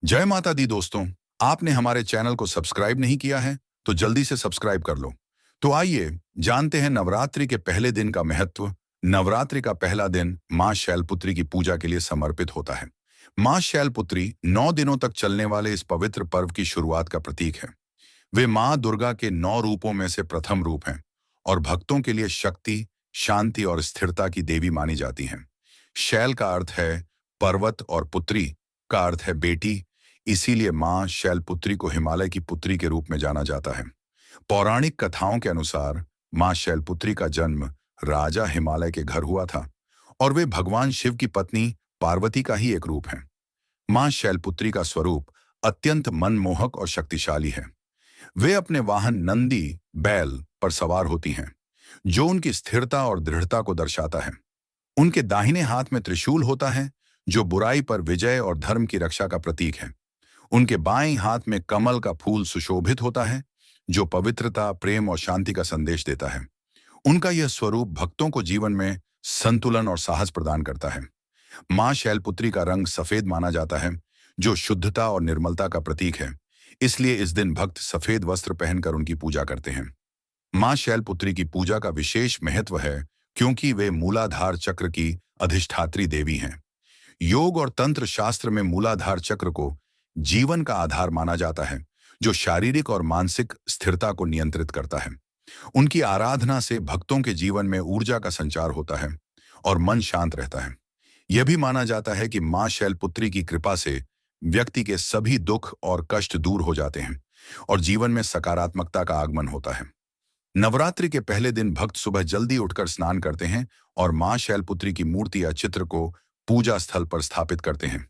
जय माता दी दोस्तों। आपने हमारे चैनल को सब्सक्राइब नहीं किया है तो जल्दी से सब्सक्राइब कर लो। तो आइए जानते हैं नवरात्रि के पहले दिन का महत्व। नवरात्रि का पहला दिन मां शैलपुत्री की पूजा के लिए समर्पित होता है। मां शैलपुत्री 9 दिनों तक चलने वाले इस पवित्र पर्व की शुरुआत का प्रतीक है। वे मां दुर्गा के 9 रूपों में से प्रथम रूप हैं और भक्तों के लिए शक्ति, शांति और स्थिरता की देवी मानी जाती हैं। शैल का अर्थ है पर्वत और पुत्री का अर्थ है बेटी। इसीलिए मां शैलपुत्री को हिमालय की पुत्री के रूप में जाना जाता है। पौराणिक कथाओं के अनुसार मां शैलपुत्री का जन्म राजा हिमालय के घर हुआ था और वे भगवान शिव की पत्नी पार्वती का ही एक रूप हैं। मां शैलपुत्री का स्वरूप अत्यंत मनमोहक और शक्तिशाली है। वे अपने वाहन नंदी बैल पर सवार होती हैं, जो उनकी स्थिरता और दृढ़ता को दर्शाता है। उनके दाहिने हाथ में त्रिशूल होता है, जो बुराई पर विजय और धर्म की रक्षा का प्रतीक है। उनके बाएं हाथ में कमल का फूल सुशोभित होता है, जो पवित्रता, प्रेम और शांति का संदेश देता है। उनका यह स्वरूप भक्तों को जीवन में संतुलन और साहस प्रदान करता है। मां शैलपुत्री का रंग सफेद माना जाता है, जो शुद्धता और निर्मलता का प्रतीक है। इसलिए इस दिन भक्त सफेद वस्त्र पहनकर उनकी पूजा करते हैं। मां शैलपुत्री की पूजा का विशेष महत्व है क्योंकि वे मूलाधार चक्र की अधिष्ठात्री देवी हैं। योग और तंत्र शास्त्र में मूलाधार चक्र को जीवन का आधार माना जाता है, जो शारीरिक और मानसिक स्थिरता को नियंत्रित करता है। उनकी आराधना से भक्तों के जीवन में ऊर्जा का संचार होता है और मन शांत रहता है। यह भी माना जाता है कि मां शैलपुत्री की कृपा से व्यक्ति के सभी दुख और कष्ट दूर हो जाते हैं और जीवन में सकारात्मकता का आगमन होता है। नवरात्रि के पहले दिन भक्त सुबह जल्दी उठकर स्नान करते हैं और मां शैलपुत्री की मूर्ति या चित्र को पूजा स्थल पर स्थापित करते हैं।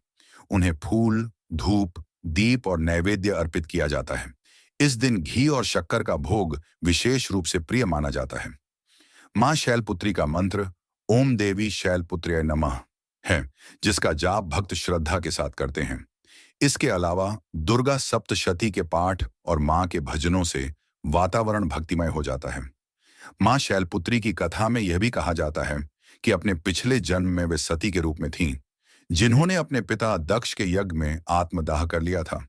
उन्हें फूल, धूप, दीप और नैवेद्य अर्पित किया जाता है। इस दिन घी और शक्कर का भोग विशेष रूप से प्रिय माना जाता है। मां शैलपुत्री का मंत्र ओम देवी शैलपुत्र्यै नमः है, जिसका जाप भक्त श्रद्धा के साथ करते हैं। इसके अलावा दुर्गा सप्तशती के पाठ और मां के भजनों से वातावरण भक्तिमय हो जाता है। मां शैलपुत्री की कथा में यह भी कहा जाता है कि अपने पिछले जन्म में वे सती के रूप में थीं, जिन्होंने अपने पिता दक्ष के यज्ञ में आत्मदाह कर लिया था।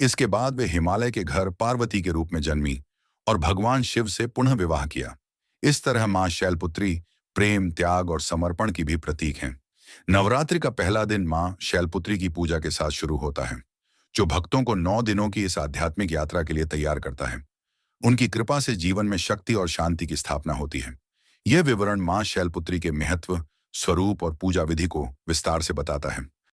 इसके बाद वे हिमालय के घर पार्वती के रूप में जन्मी और भगवान शिव से पुनः विवाह किया। इस तरह मां शैलपुत्री प्रेम, त्याग और समर्पण की भी प्रतीक हैं। नवरात्रि का पहला दिन मां शैलपुत्री की पूजा के साथ शुरू होता है, जो भक्तों को 9 दिनों की इस आध्यात्मिक यात्रा के लिए तैयार करता है। उनकी कृपा से जीवन में शक्ति और शांति की स्थापना होती है। यह विवरण मां शैलपुत्री के महत्व, स्वरूप और पूजा विधि को विस्तार से बताता है।